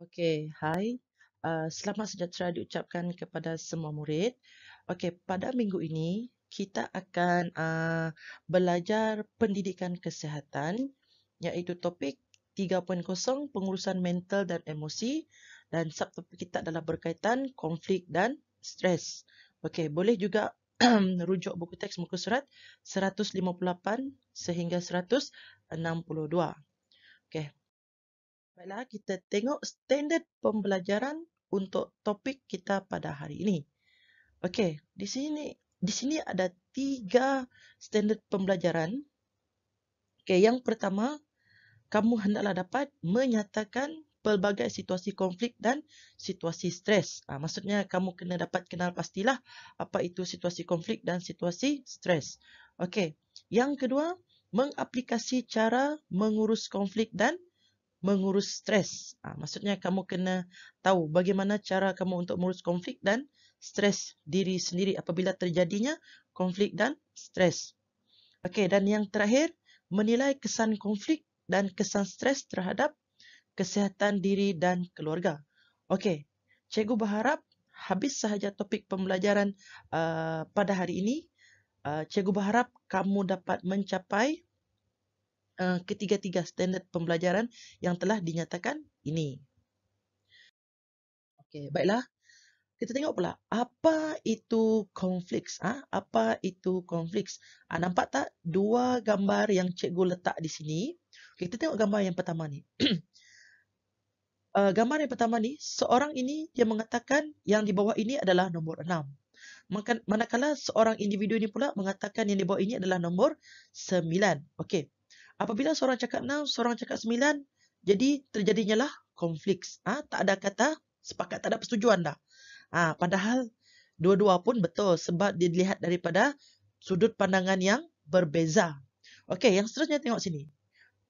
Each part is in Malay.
Okey, hai. Selamat sejahtera diucapkan kepada semua murid. Okey, pada minggu ini kita akan belajar pendidikan kesihatan, iaitu topik 3.0 pengurusan mental dan emosi, dan subtopik kita adalah berkaitan konflik dan stres. Okey, boleh juga rujuk buku teks muka surat 158 sehingga 162. Okey. Baiklah, kita tengok standard pembelajaran untuk topik kita pada hari ini. Okey, di sini ada 3 standard pembelajaran. Okey, yang pertama, kamu hendaklah dapat menyatakan pelbagai situasi konflik dan situasi stres. Maksudnya kamu kena dapat kenal pastilah apa itu situasi konflik dan situasi stres. Okey, yang kedua, mengaplikasi cara mengurus konflik dan mengurus stres. Maksudnya kamu kena tahu bagaimana cara kamu untuk mengurus konflik dan stres diri sendiri apabila terjadinya konflik dan stres. Okey, dan yang terakhir, menilai kesan konflik dan kesan stres terhadap kesihatan diri dan keluarga. Okey, cikgu berharap habis sahaja topik pembelajaran pada hari ini. Cikgu berharap kamu dapat mencapai ketiga-tiga standard pembelajaran yang telah dinyatakan ini. Okey, baiklah. Kita tengok pula apa itu konflik. Apa itu konflik? Nampak tak dua gambar yang cikgu letak di sini? Okay, kita tengok gambar yang pertama ni. Gambar yang pertama ni, seorang ini dia mengatakan yang di bawah ini adalah nombor 6. Manakala seorang individu ini pula mengatakan yang di bawah ini adalah nombor 9. Okey. Apabila seorang cakap 6, seorang cakap 9, jadi terjadinya lah konflik. Tak ada kata sepakat, tak ada persetujuan dah. Padahal dua-dua pun betul sebab dilihat daripada sudut pandangan yang berbeza. Okey, yang seterusnya tengok sini.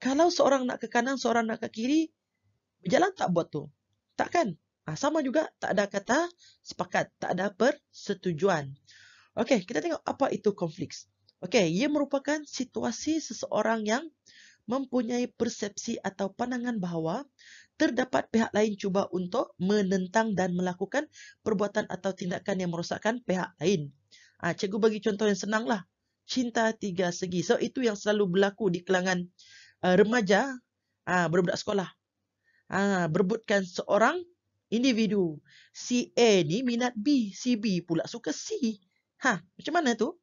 Kalau seorang nak ke kanan, seorang nak ke kiri, berjalan tak buat tu? Tak kan? Sama juga tak ada kata sepakat, tak ada persetujuan. Okey, kita tengok apa itu konflik. Okey, ia merupakan situasi seseorang yang mempunyai persepsi atau pandangan bahawa terdapat pihak lain cuba untuk menentang dan melakukan perbuatan atau tindakan yang merosakkan pihak lain. Cikgu bagi contoh yang senang lah. Cinta tiga segi. So, itu yang selalu berlaku di kalangan remaja budak-budak sekolah. Berebutkan seorang individu. Si A ni minat B, si B pula suka C. Macam mana tu?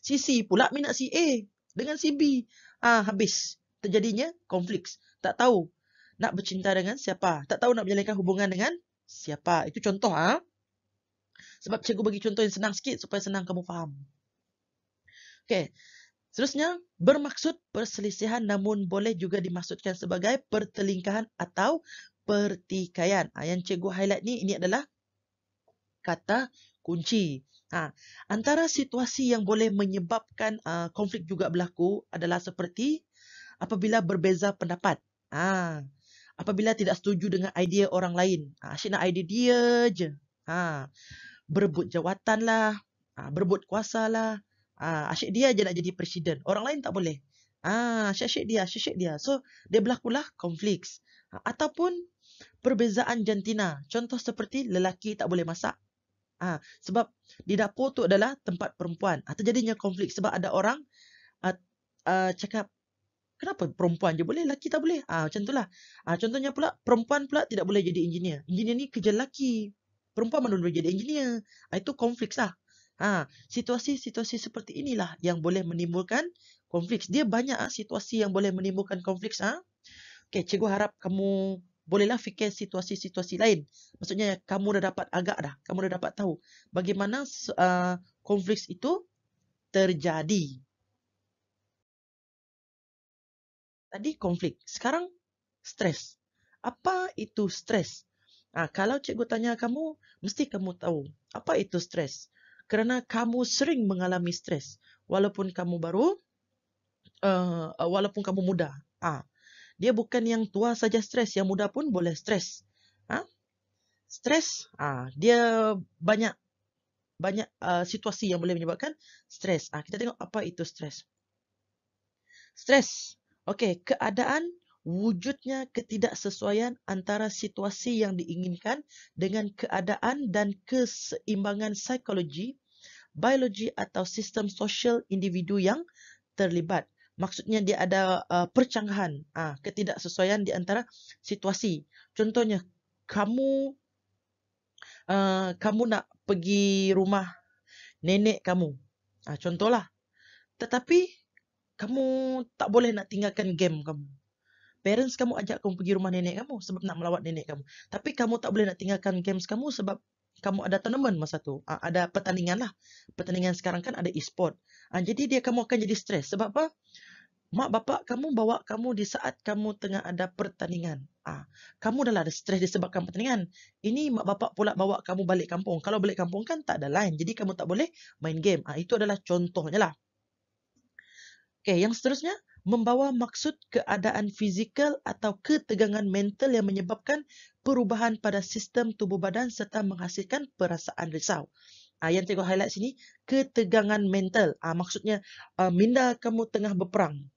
Si C pula minat si A dengan si B. Habis. Terjadinya konflik. Tak tahu nak bercinta dengan siapa. Tak tahu nak menjalinkan hubungan dengan siapa. Itu contoh. Sebab cikgu bagi contoh yang senang sikit supaya senang kamu faham. Okey. Seterusnya, bermaksud perselisihan namun boleh juga dimaksudkan sebagai pertelingkahan atau pertikaian. Yang cikgu highlight ni, ini adalah kata kunci. Antara situasi yang boleh menyebabkan konflik juga berlaku adalah seperti apabila berbeza pendapat. Apabila tidak setuju dengan idea orang lain. Asyik nak idea dia je. Berebut jawatan lah. Berebut kuasa lah. Asyik dia je nak jadi presiden. Orang lain tak boleh. Asyik dia. So, dia berlakulah konflik. Ataupun perbezaan jantina. Contoh seperti lelaki tak boleh masak. Sebab di dapur tu adalah tempat perempuan. Terjadinya konflik sebab ada orang cakap, kenapa perempuan je boleh, lelaki tak boleh? Macam itulah. Contohnya pula, perempuan pula tidak boleh jadi engineer. Engineer ni kerja lelaki. Perempuan mana boleh jadi engineer? Itu konflik lah. Situasi-situasi seperti inilah yang boleh menimbulkan konflik. Dia banyak situasi yang boleh menimbulkan konflik. Okay, cikgu harap kamu bolehlah fikir situasi-situasi lain. Maksudnya kamu dah dapat agak dah. Kamu dah dapat tahu bagaimana konflik itu terjadi. Tadi konflik. Sekarang stres. Apa itu stres? Kalau cikgu tanya kamu, mesti kamu tahu apa itu stres. Kerana kamu sering mengalami stres. Walaupun kamu baru, walaupun kamu muda. Dia bukan yang tua saja stres, yang muda pun boleh stres. Stres, dia banyak situasi yang boleh menyebabkan stres. Kita tengok apa itu stres. Stres. Okey, keadaan wujudnya ketidaksesuaian antara situasi yang diinginkan dengan keadaan dan keseimbangan psikologi, biologi atau sistem sosial individu yang terlibat. Maksudnya dia ada percanggahan, ketidaksesuaian di antara situasi. Contohnya, kamu kamu nak pergi rumah nenek kamu. Contohlah. Tetapi kamu tak boleh nak tinggalkan game kamu. Parents kamu ajak kamu pergi rumah nenek kamu sebab nak melawat nenek kamu. Tapi kamu tak boleh nak tinggalkan games kamu sebab kamu ada tournament masa tu. Ada pertandingan lah. Pertandingan sekarang kan ada e-sport. Jadi kamu akan jadi stres. Sebab apa? Mak bapak kamu bawa kamu di saat kamu tengah ada pertandingan. Kamu dah lah ada stres disebabkan pertandingan. Ini mak bapak pula bawa kamu balik kampung. Kalau balik kampung kan tak ada line. Jadi kamu tak boleh main game. Itu adalah contohnya lah. Okey, yang seterusnya, membawa maksud keadaan fizikal atau ketegangan mental yang menyebabkan perubahan pada sistem tubuh badan serta menghasilkan perasaan risau. Yang tengok highlight sini, ketegangan mental. Maksudnya, minda kamu tengah berperang.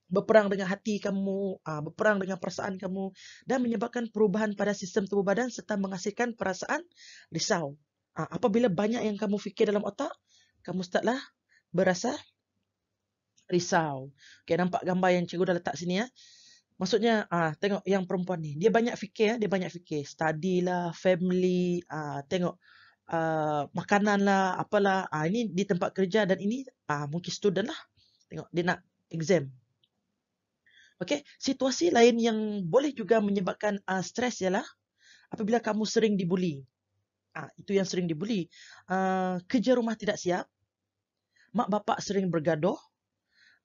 Berperang dengan hati kamu, berperang dengan perasaan kamu dan menyebabkan perubahan pada sistem tubuh badan serta menghasilkan perasaan risau. Apabila banyak yang kamu fikir dalam otak, kamu startlah berasa risau. Okay, nampak gambar yang cikgu dah letak sini ya. Maksudnya, tengok yang perempuan ni. Dia banyak fikir, dia banyak fikir. Study lah, family, tengok makanan lah, apalah. Ini di tempat kerja dan ini mungkin student lah. Tengok, dia nak exam. Okey, situasi lain yang boleh juga menyebabkan stres ialah apabila kamu sering dibuli. Itu yang sering dibuli. Kerja rumah tidak siap, mak bapak sering bergaduh,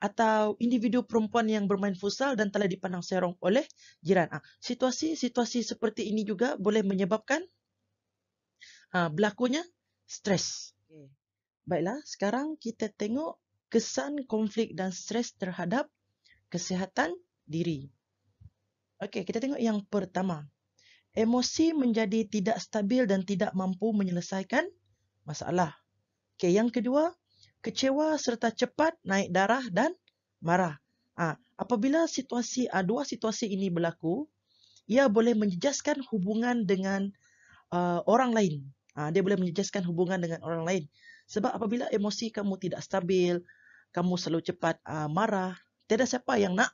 atau individu perempuan yang bermain futsal dan telah dipandang serong oleh jiran. Situasi-situasi seperti ini juga boleh menyebabkan berlakunya stres. Okay. Baiklah, sekarang kita tengok kesan konflik dan stres terhadap kesihatan diri. Okey, kita tengok yang pertama. Emosi menjadi tidak stabil dan tidak mampu menyelesaikan masalah. Okey, yang kedua, kecewa serta cepat naik darah dan marah. Apabila dua situasi ini berlaku, ia boleh menjejaskan hubungan dengan orang lain. Dia boleh menjejaskan hubungan dengan orang lain. Sebab apabila emosi kamu tidak stabil, kamu selalu cepat marah, tiada siapa yang nak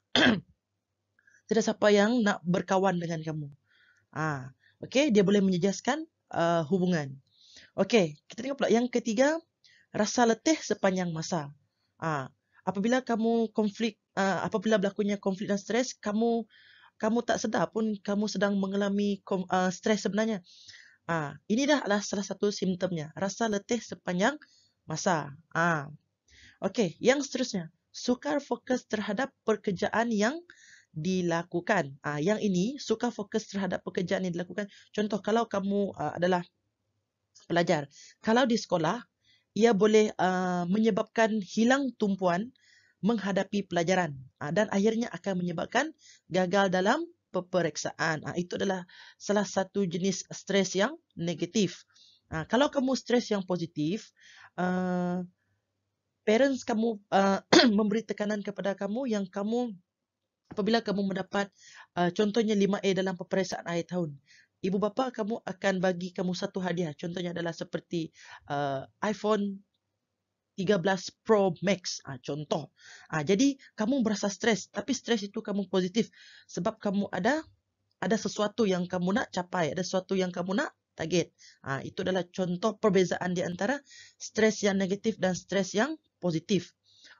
tidak siapa yang nak berkawan dengan kamu. Okey, dia boleh menjejaskan hubungan. Okey, kita tengok pula yang ketiga, rasa letih sepanjang masa. Apabila kamu apabila berlakunya konflik dan stres, kamu tak sedar pun kamu sedang mengalami stres sebenarnya. Ini adalah salah satu simptomnya, rasa letih sepanjang masa. Okey, yang seterusnya, sukar fokus terhadap pekerjaan yang dilakukan. Yang ini, sukar fokus terhadap pekerjaan yang dilakukan. Contoh, kalau kamu adalah pelajar. Kalau di sekolah, ia boleh menyebabkan hilang tumpuan menghadapi pelajaran. Dan akhirnya akan menyebabkan gagal dalam peperiksaan. Itu adalah salah satu jenis stres yang negatif. Kalau kamu stres yang positif, parents kamu memberi tekanan kepada kamu yang kamu apabila kamu mendapat contohnya 5A dalam peperiksaan akhir tahun, ibu bapa kamu akan bagi kamu satu hadiah. Contohnya adalah seperti iPhone 13 Pro Max. Contoh. Jadi kamu berasa stres, tapi stres itu kamu positif sebab kamu ada sesuatu yang kamu nak capai, ada sesuatu yang kamu nak target. Itu adalah contoh perbezaan di antara stres yang negatif dan stres yang positif.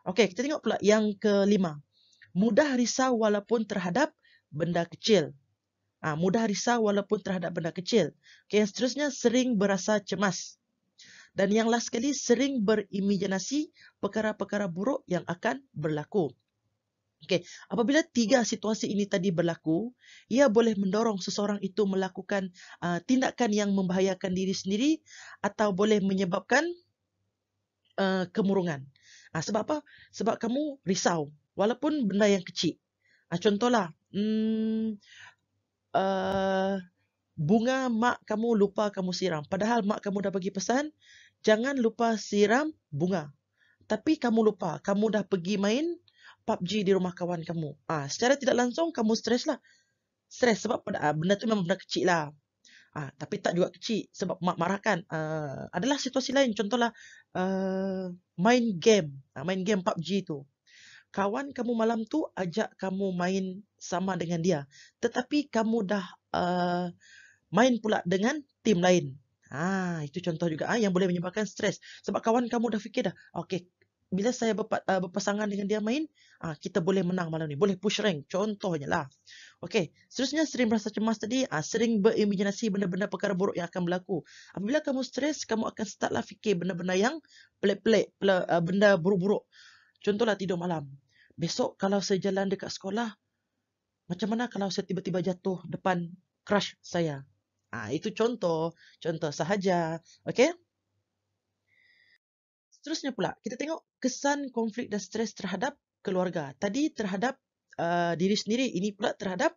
Okey, kita tengok pula yang kelima. Mudah risau walaupun terhadap benda kecil. Mudah risau walaupun terhadap benda kecil. Okay, yang seterusnya, sering berasa cemas. Dan yang last sekali, sering berimajinasi perkara-perkara buruk yang akan berlaku. Okay, apabila tiga situasi ini tadi berlaku, ia boleh mendorong seseorang itu melakukan tindakan yang membahayakan diri sendiri atau boleh menyebabkan kemurungan. Sebab apa? Sebab kamu risau. Walaupun benda yang kecil. Contohlah, bunga mak kamu lupa kamu siram. Padahal mak kamu dah bagi pesan, jangan lupa siram bunga. Tapi kamu lupa, kamu dah pergi main PUBG di rumah kawan kamu. Secara tidak langsung kamu stres lah. Stres sebab benda tu memang benda kecil lah. Tapi tak juga kecil sebab mak marahkan. Adalah situasi lain. Contohlah main game. Main game PUBG tu. Kawan kamu malam tu ajak kamu main sama dengan dia. Tetapi kamu dah main pula dengan tim lain. Itu contoh juga yang boleh menyebabkan stres. Sebab kawan kamu dah fikir dah, okey, bila saya berpasangan dengan dia main, kita boleh menang malam ni. Boleh push rank. Contohnya lah. Okey, seterusnya sering merasa cemas tadi, sering berimajinasi benda-benda perkara buruk yang akan berlaku. Apabila kamu stres, kamu akan startlah fikir benda-benda yang pelik-pelik, benda buruk-buruk. Contohlah tidur malam. Besok kalau saya jalan dekat sekolah, macam mana kalau saya tiba-tiba jatuh depan crush saya? Itu contoh sahaja. Okey? Seterusnya pula, kita tengok kesan konflik dan stres terhadap keluarga. Tadi terhadap diri sendiri, ini pula terhadap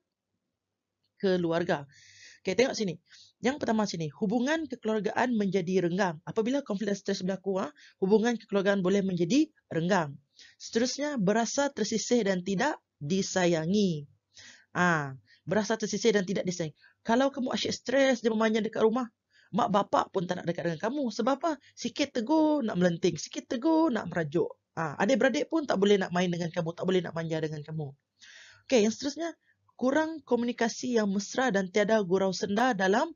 keluarga. Okey, tengok sini. Yang pertama sini, hubungan kekeluargaan menjadi renggang. Apabila konflik dan stres berlaku, hubungan kekeluargaan boleh menjadi renggang. Seterusnya, berasa tersisih dan tidak disayangi. Berasa tersisih dan tidak disayang. Kalau kamu asyik stres, dia memanja dekat rumah, mak bapak pun tak nak dekat dengan kamu. Sebab apa? Sikit tegur nak melenting, sikit tegur nak merajuk. Adik-beradik pun tak boleh nak main dengan kamu, tak boleh nak manja dengan kamu. Okey, yang seterusnya, kurang komunikasi yang mesra dan tiada gurau senda dalam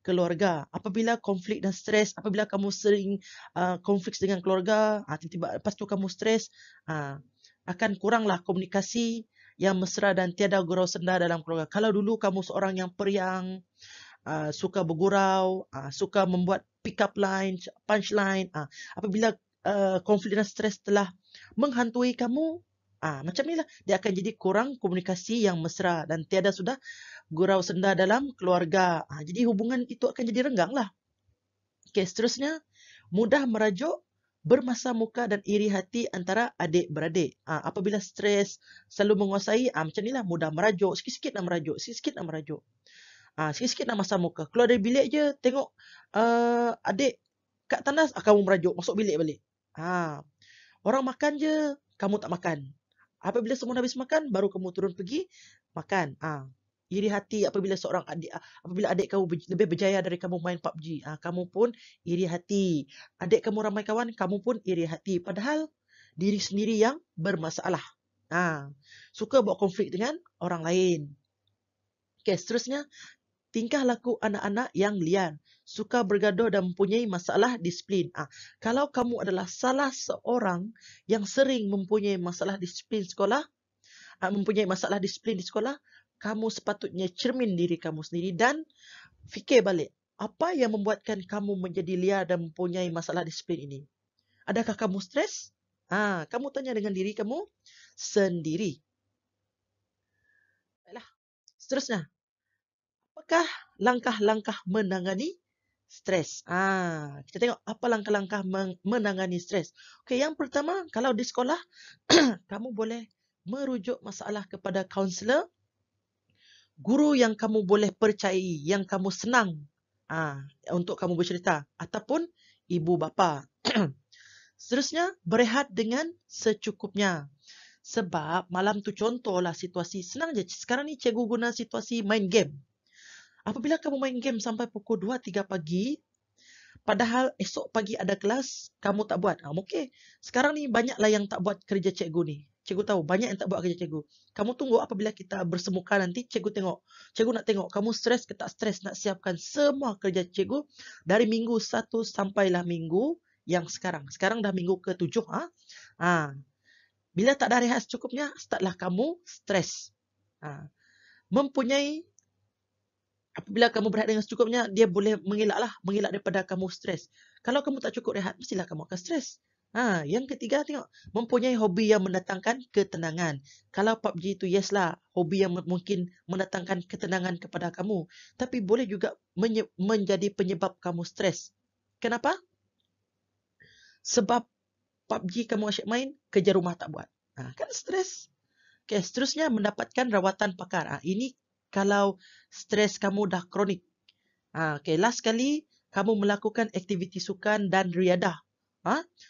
keluarga. Apabila konflik dan stres, apabila kamu sering konflik dengan keluarga, tiba-tiba lepas tu kamu stres, akan kuranglah komunikasi yang mesra dan tiada gurau senda dalam keluarga. Kalau dulu kamu seorang yang periang, suka bergurau, suka membuat pick up line, punchline, apabila konflik dan stres telah menghantui kamu, macam inilah dia akan jadi kurang komunikasi yang mesra dan tiada sudah gurau senda dalam keluarga. Jadi hubungan itu akan jadi renggang lah. Okey, seterusnya, mudah merajuk, bermasa muka dan iri hati antara adik-beradik. Apabila stres selalu menguasai, macam inilah, mudah merajuk, sikit-sikit nak merajuk, sikit-sikit nak merajuk. Sikit-sikit nak masa muka. Keluar dari bilik je, tengok adik kat tandas, kamu merajuk, masuk bilik balik. Orang makan je, kamu tak makan. Apabila semua habis makan, baru kamu turun pergi makan. Iri hati apabila apabila adik kamu lebih berjaya dari kamu main PUBG, kamu pun iri hati. Adik kamu ramai kawan, kamu pun iri hati. Padahal diri sendiri yang bermasalah. Suka buat konflik dengan orang lain. Okey, seterusnya, tingkah laku anak-anak yang liar, suka bergaduh dan mempunyai masalah disiplin. Kalau kamu adalah salah seorang yang sering mempunyai masalah disiplin sekolah, mempunyai masalah disiplin di sekolah, kamu sepatutnya cermin diri kamu sendiri dan fikir balik, apa yang membuatkan kamu menjadi liar dan mempunyai masalah disiplin ini? Adakah kamu stres? Kamu tanya dengan diri kamu sendiri. Baiklah. Seterusnya, apakah langkah-langkah menangani stres? Kita tengok apa langkah-langkah menangani stres. Okey, yang pertama, kalau di sekolah, kamu boleh merujuk masalah kepada kaunselor, guru yang kamu boleh percayai, yang kamu senang untuk kamu bercerita, ataupun ibu bapa. Seterusnya, berehat dengan secukupnya. Sebab malam tu contohlah situasi, senang je. Sekarang ni cikgu guna situasi main game. Apabila kamu main game sampai pukul 2-3 pagi, padahal esok pagi ada kelas, kamu tak buat. Okey. Sekarang ni banyaklah yang tak buat kerja cikgu ni. Cikgu tahu, banyak yang tak buat kerja cikgu. Kamu tunggu apabila kita bersemuka nanti, cikgu tengok. Cikgu nak tengok, kamu stres ke tak stres nak siapkan semua kerja cikgu dari minggu 1 sampailah minggu yang sekarang. Sekarang dah minggu ke-7. Bila tak ada rehat secukupnya, startlah kamu stres. Apabila kamu berehat dengan secukupnya, dia boleh mengelak daripada kamu stres. Kalau kamu tak cukup rehat, mestilah kamu akan stres. Yang ketiga, tengok, mempunyai hobi yang mendatangkan ketenangan. Kalau PUBG itu, yes lah, hobi yang mungkin mendatangkan ketenangan kepada kamu. Tapi boleh juga menjadi penyebab kamu stres. Kenapa? Sebab PUBG kamu asyik main, kerja rumah tak buat. Kan stres. Okay, seterusnya, mendapatkan rawatan pakar. Ini kalau stres kamu dah kronik. Okay, last kali kamu melakukan aktiviti sukan dan riadah.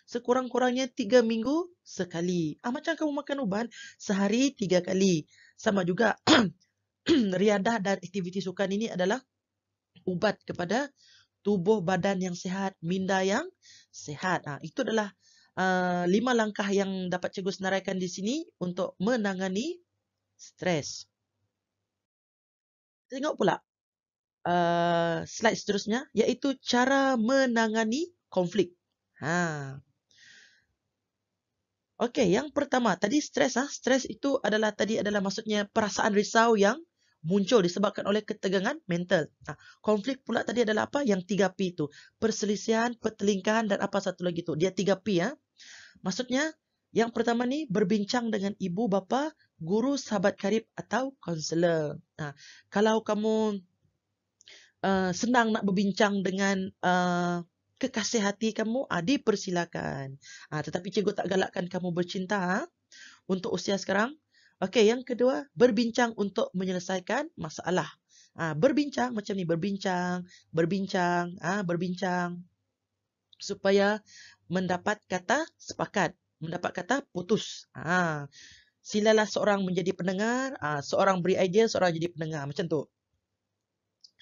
Sekurang-kurangnya 3 minggu sekali. Macam kamu makan ubat sehari 3 kali. Sama juga riadah dan aktiviti sukan ini adalah ubat kepada tubuh badan yang sihat, minda yang sihat. Itu adalah 5 langkah yang dapat cikgu senaraikan di sini untuk menangani stres. Tengok pula slide seterusnya, iaitu cara menangani konflik. Okey, yang pertama tadi stres. Stres itu adalah maksudnya perasaan risau yang muncul disebabkan oleh ketegangan mental. Konflik pula tadi adalah apa? Yang 3P itu. Perselisihan, pertelingkahan dan apa satu lagi tu. Dia 3P ya. Maksudnya yang pertama ni berbincang dengan ibu bapa, guru, sahabat karib atau kaunselor. Kalau kamu senang nak berbincang dengan kekasih hati kamu, dipersilakan. Tetapi cikgu tak galakkan kamu bercinta untuk usia sekarang. Okey, yang kedua, berbincang untuk menyelesaikan masalah. Berbincang macam ni, berbincang, supaya mendapat kata sepakat, mendapat kata putus. Silalah seorang menjadi pendengar, seorang beri idea, seorang jadi pendengar. Macam tu.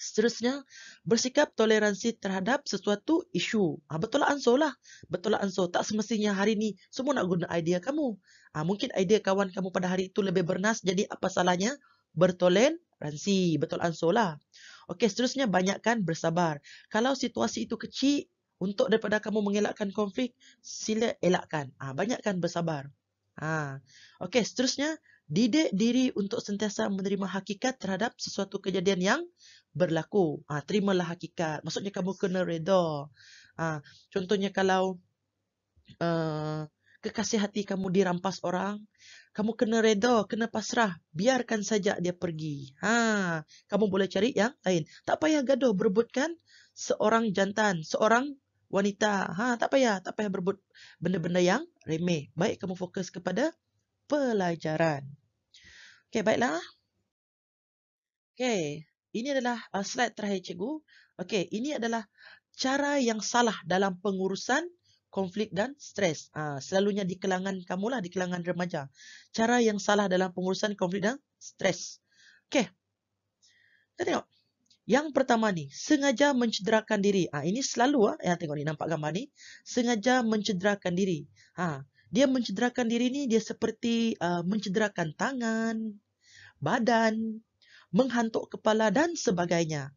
Seterusnya, bersikap toleransi terhadap sesuatu isu. Betul ansur lah. Betul ansur. Tak semestinya hari ni semua nak guna idea kamu. Mungkin idea kawan kamu pada hari itu lebih bernas. Jadi apa salahnya? Bertoleransi. Betul ansur lah. Okey, seterusnya banyakkan bersabar. Kalau situasi itu kecil, untuk daripada kamu mengelakkan konflik, sila elakkan. Banyakkan bersabar. Okey, seterusnya, didik diri untuk sentiasa menerima hakikat terhadap sesuatu kejadian yang berlaku. Terimalah hakikat. Maksudnya kamu kena reda. Contohnya kalau kekasih hati kamu dirampas orang, kamu kena reda, kena pasrah. Biarkan saja dia pergi. Kamu boleh cari yang lain. Tak payah gaduh berebutkan seorang jantan, seorang wanita. Tak payah berebut benda-benda yang remeh. Baik kamu fokus kepada pelajaran. Okey, baiklah. Okey, ini adalah slide terakhir cikgu. Okey, ini adalah cara yang salah dalam pengurusan konflik dan stres. Selalunya di kalangan kamulah, di kalangan remaja. Cara yang salah dalam pengurusan konflik dan stres. Okey. Kita tengok. Yang pertama ni, sengaja mencederakan diri. Ini selalu tengok ni, nampak gambar ni. Sengaja mencederakan diri. Dia mencederakan diri ni, dia seperti mencederakan tangan, badan, menghantuk kepala dan sebagainya.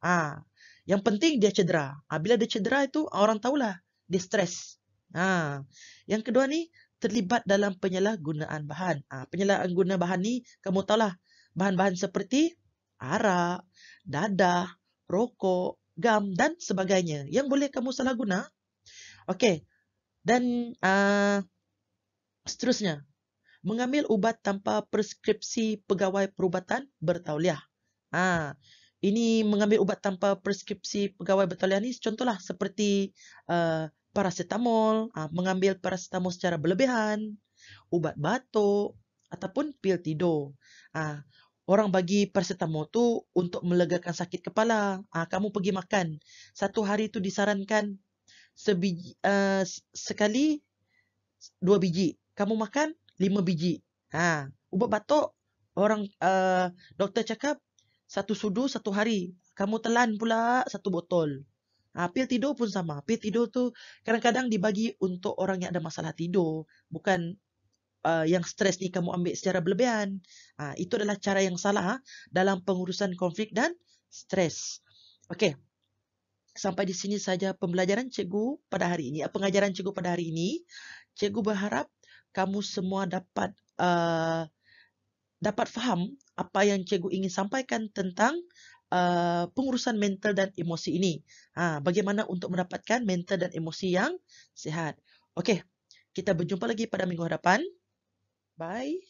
Yang penting dia cedera. Bila dia cedera itu orang tahulah dia stres. Yang kedua ni terlibat dalam penyalahgunaan bahan. Penyalahgunaan bahan ni kamu tahulah bahan-bahan seperti arak, dadah, rokok, gam dan sebagainya yang boleh kamu salah guna. Okey. Dan seterusnya, mengambil ubat tanpa preskripsi pegawai perubatan bertauliah. Ini mengambil ubat tanpa preskripsi pegawai bertauliah ni contohlah seperti paracetamol, mengambil paracetamol secara berlebihan, ubat batuk ataupun pil tidur. Orang bagi paracetamol tu untuk melegakan sakit kepala. Kamu pergi makan. Satu hari tu disarankan sekali 2 biji. Kamu makan 5 biji. Ubat batuk, orang doktor cakap 1 sudu 1 hari. Kamu telan pula 1 botol. Pil tidur pun sama. Pil tidur tu kadang-kadang dibagi untuk orang yang ada masalah tidur. Bukan yang stres ni kamu ambil secara berlebihan. Itu adalah cara yang salah dalam pengurusan konflik dan stres. Okey. Sampai di sini saja pembelajaran cikgu pada hari ini. Pengajaran cikgu pada hari ini. Cikgu berharap kamu semua dapat faham apa yang cikgu ingin sampaikan tentang pengurusan mental dan emosi ini. Bagaimana untuk mendapatkan mental dan emosi yang sihat. Okey, kita berjumpa lagi pada minggu hadapan. Bye.